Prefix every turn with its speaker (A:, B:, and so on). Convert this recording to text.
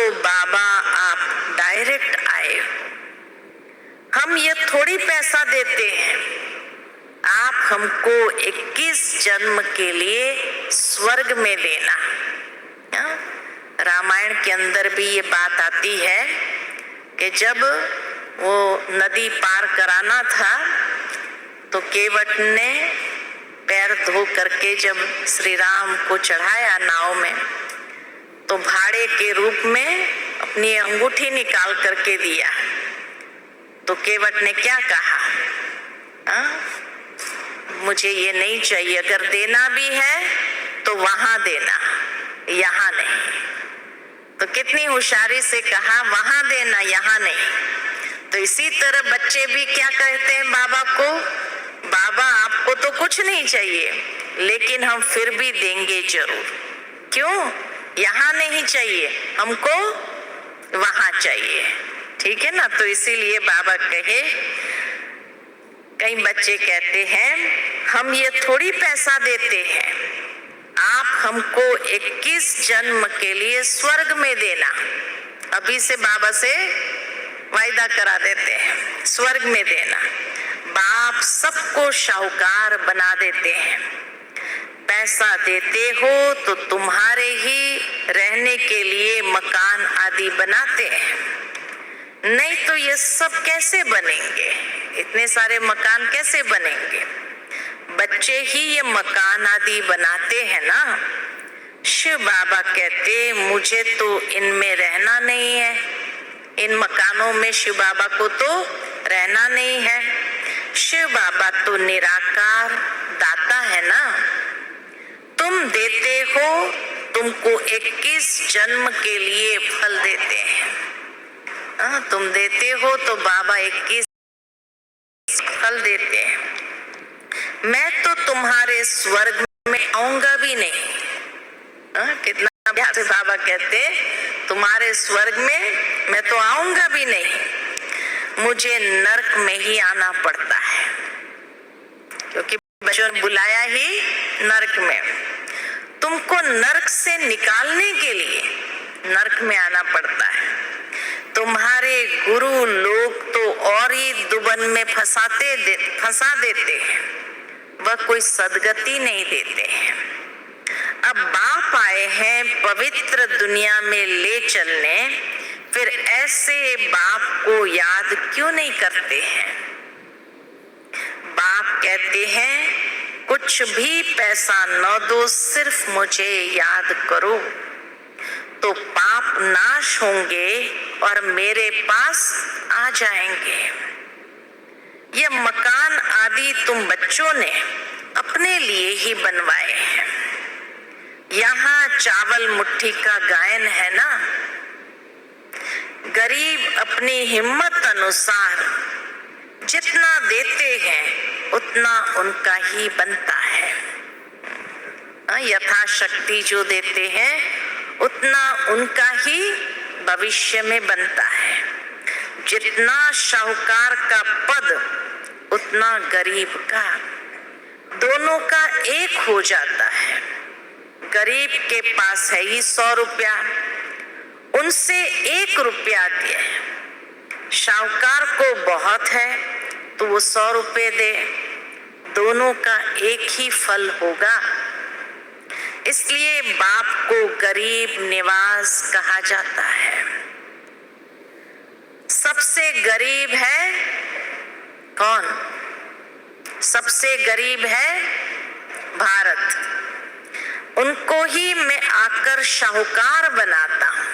A: तो बाबा आप डायरेक्ट आए। हम ये थोड़ी पैसा देते हैं, आप हमको 21 जन्म के लिए स्वर्ग में देना। रामायण के अंदर भी ये बात आती है कि जब वो नदी पार कराना था तो केवट ने पैर धो करके जब श्री राम को चढ़ाया नाव में, तो भाड़े के रूप में अपनी अंगूठी निकाल करके दिया। तो केवट ने क्या कहा, मुझे ये नहीं चाहिए, अगर देना भी है तो वहां देना, यहाँ नहीं। तो कितनी होशियारी से कहा, वहां देना, यहाँ नहीं। तो इसी तरह बच्चे भी क्या कहते हैं बाबा को, बाबा आपको तो कुछ नहीं चाहिए लेकिन हम फिर भी देंगे जरूर। क्यों? यहाँ नहीं चाहिए, हमको वहां चाहिए। ठीक है ना। तो इसीलिए बाबा कहे, कई बच्चे कहते हैं हम ये थोड़ी पैसा देते हैं, आप हमको 21 जन्म के लिए स्वर्ग में देना। अभी से बाबा से वायदा करा देते हैं, स्वर्ग में देना। बाप सबको शाहूकार बना देते हैं। पैसा देते हो तो तुम्हारे ही रहने के लिए मकान आदि बनाते हैं, नहीं तो ये सब कैसे बनेंगे, इतने सारे मकान कैसे बनेंगे? बच्चे ही ये मकान आदि बनाते हैं ना। शिव बाबा कहते मुझे तो इनमें रहना नहीं है, इन मकानों में शिव बाबा को तो रहना नहीं है। शिव बाबा तो निराकार दाता है ना। तुम देते हो, तुमको 21 जन्म के लिए फल देते हैं। तुम देते हो तो बाबा 21 फल देते हैं। मैं तो तुम्हारे स्वर्ग में आऊंगा भी नहीं। कितना प्यार से बाबा कहते, तुम्हारे स्वर्ग में मैं तो आऊंगा भी नहीं, मुझे नरक में ही आना पड़ता है, क्योंकि बच्चों ने बुलाया ही नरक में। तुमको नरक से निकालने के लिए नरक में आना पड़ता है। तुम्हारे गुरु लोग तो और ही दुबन में फंसा देते हैं, वह कोई सदगति नहीं देते हैं। अब बाप आए हैं पवित्र दुनिया में ले चलने, फिर ऐसे बाप को याद क्यों नहीं करते हैं? बाप कहते हैं कुछ भी पैसा न दो, सिर्फ मुझे याद करो, तो पाप नाश होंगे और मेरे पास आ जाएंगे। ये मकान आदि तुम बच्चों ने अपने लिए ही बनवाए हैं। यहाँ चावल मुट्ठी का गायन है ना। गरीब अपनी हिम्मत अनुसार जितना देते हैं उतना उनका ही बनता है। यथाशक्ति जो देते हैं उतना उनका ही भविष्य में बनता है। जितना शाहूकार का पद उतना गरीब का, दोनों का एक हो जाता है। गरीब के पास है ही 100 रुपया, उनसे 1 रुपया दे। शाहूकार को बहुत है तो वो 100 रुपये दे, दोनों का एक ही फल होगा। इसलिए बाप को गरीब निवास कहा जाता है। सबसे गरीब है कौन? सबसे गरीब है भारत। उनको ही मैं आकर शाहूकार बनाता हूं।